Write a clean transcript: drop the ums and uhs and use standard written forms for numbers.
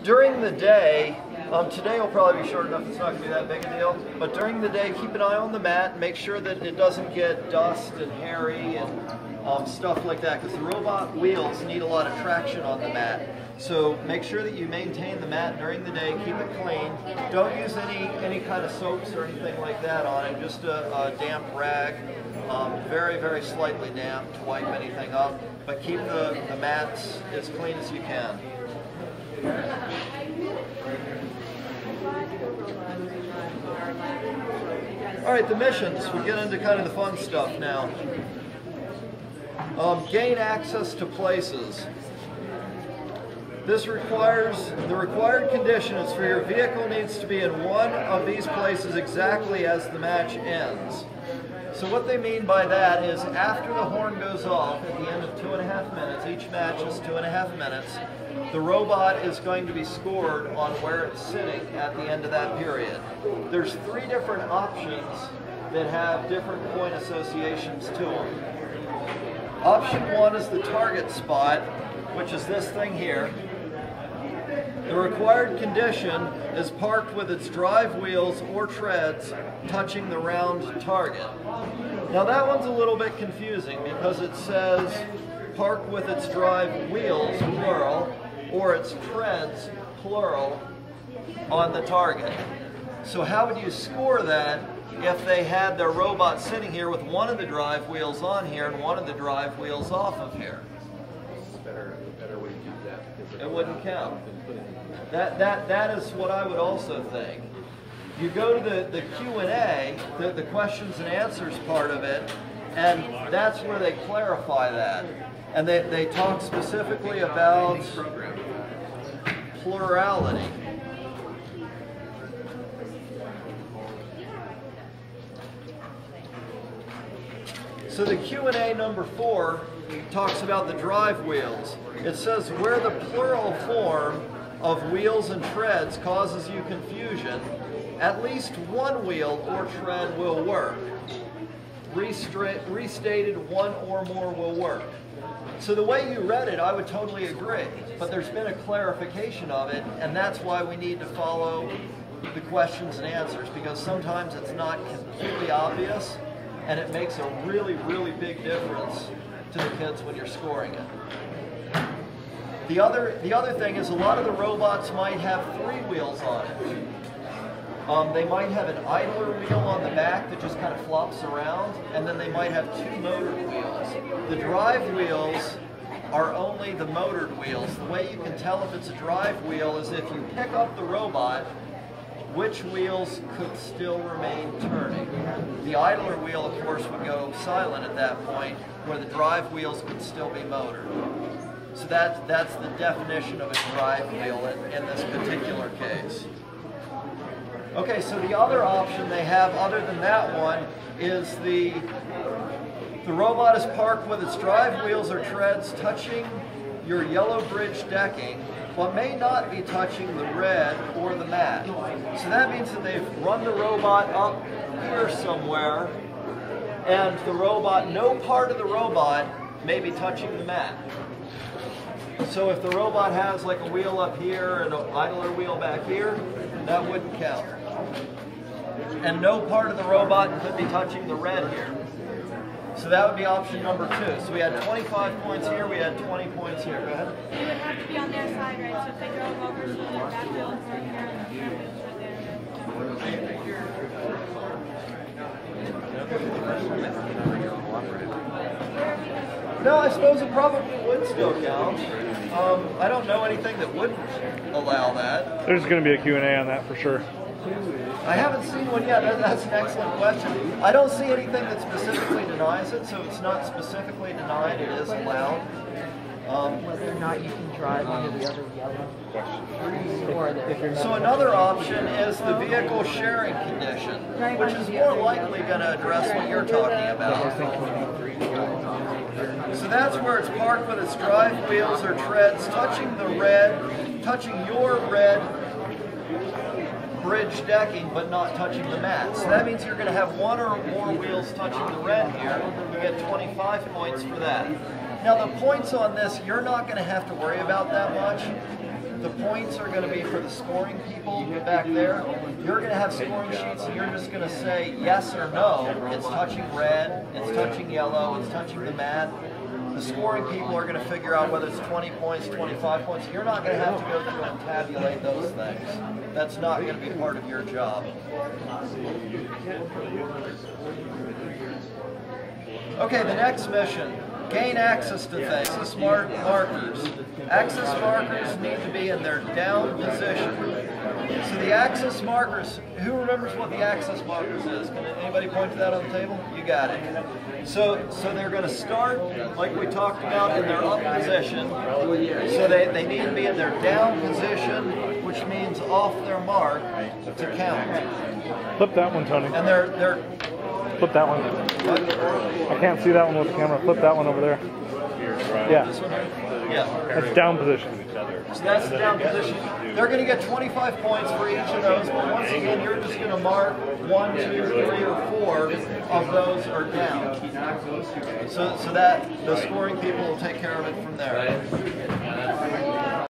During the day, today will probably be short enough, it's not going to be that big a deal, but during the day keep an eye on the mat, make sure that it doesn't get dust and hairy and stuff like that, because the robot wheels need a lot of traction on the mat. So make sure that you maintain the mat during the day, keep it clean. Don't use any kind of soaps or anything like that on it, just a damp rag, very, very slightly damp to wipe anything up, but keep the mats as clean as you can. All right, the missions. We get into kind of the fun stuff now. Gain access to places. This requires, the required condition is for your vehicle needs to be in one of these places exactly as the match ends. So what they mean by that is after the horn goes off at the end of 2.5 minutes, each match is 2.5 minutes, the robot is going to be scored on where it's sitting at the end of that period. There's 3 different options that have different point associations to them. Option 1 is the target spot, which is this thing here. The required condition is parked with its drive wheels or treads touching the round target. Now that one's a little bit confusing because it says parked with its drive wheels, plural, or its treads, plural, on the target. So how would you score that if they had their robot sitting here with one of the drive wheels on here and one of the drive wheels off of here? Better way to do that, because it wouldn't count. That is what I would also think. You go to the Q&A, the questions and answers part of it, and that's where they clarify that. And they talk specifically about plurality. So the Q&A number 4 talks about the drive wheels. It says where the plural form of wheels and treads causes you confusion, at least one wheel or tread will work. Restated, one or more will work. So the way you read it, I would totally agree, but there's been a clarification of it, and that's why we need to follow the questions and answers, because sometimes it's not completely obvious, and it makes a really, really big difference to the kids when you're scoring it. The other thing is a lot of the robots might have 3 wheels on it. They might have an idler wheel on the back that just kind of flops around, and then they might have 2 motored wheels. The drive wheels are only the motored wheels. The way you can tell if it's a drive wheel is if you pick up the robot, which wheels could still remain turning. The idler wheel, of course, would go silent at that point, where the drive wheels could still be motored. So that's the definition of a drive wheel in this particular case. Okay, so the other option they have other than that one is the robot is parked with its drive wheels or treads touching your yellow bridge decking, but may not be touching the red or the mat. So that means that they've run the robot up here somewhere, and the robot, no part of the robot may be touching the mat. So if the robot has like a wheel up here and an idler wheel back here, that wouldn't count. And no part of the robot could be touching the red here. So that would be option number 2. So we had 25 points here, we had 20 points here. Go ahead. It would have to be on their side, right? So if they drove over to their back wheel and front here, and the front wheels right there. No, I suppose it probably would still count. I don't know anything that wouldn't allow that. There's going to be a Q&A on that for sure. I haven't seen one yet. That's an excellent question. I don't see anything that specifically denies it, so it's not specifically denied. It is allowed. Whether or not you can drive under the other yellow. So another option is the vehicle sharing condition, which is more likely going to address what you're talking about. So that's where it's parked with its drive wheels or treads touching your red bridge decking, but not touching the mat. So that means you're going to have 1 or more wheels touching the red here. You get 25 points for that. Now the points on this, you're not going to have to worry about that much. the points are going to be for the scoring people back there. You're going to have scoring sheets, and you're just going to say yes or no. It's touching red, it's touching yellow, it's touching the mat. The scoring people are going to figure out whether it's 20 points, 25 points. You're not going to have to go through and tabulate those things. That's not going to be part of your job. Okay, the next mission. Gain access to things. Access markers. Access markers need to be in their down position. So the access markers, who remembers what the access markers is? Can anybody point to that on the table? You got it. So they're going to start, like we talked about, in their up position. So they need to be in their down position, which means off their mark to count. Flip that one, Tony. And they're Flip that one. I can't see that one with the camera. Flip that one over there. Yeah. this one here? Yeah. That's down position. So that's the down position. They're going to get 25 points for each of those, but once again, you're just going to mark 1, 2, 3, or 4 of those are down. So that the scoring people will take care of it from there.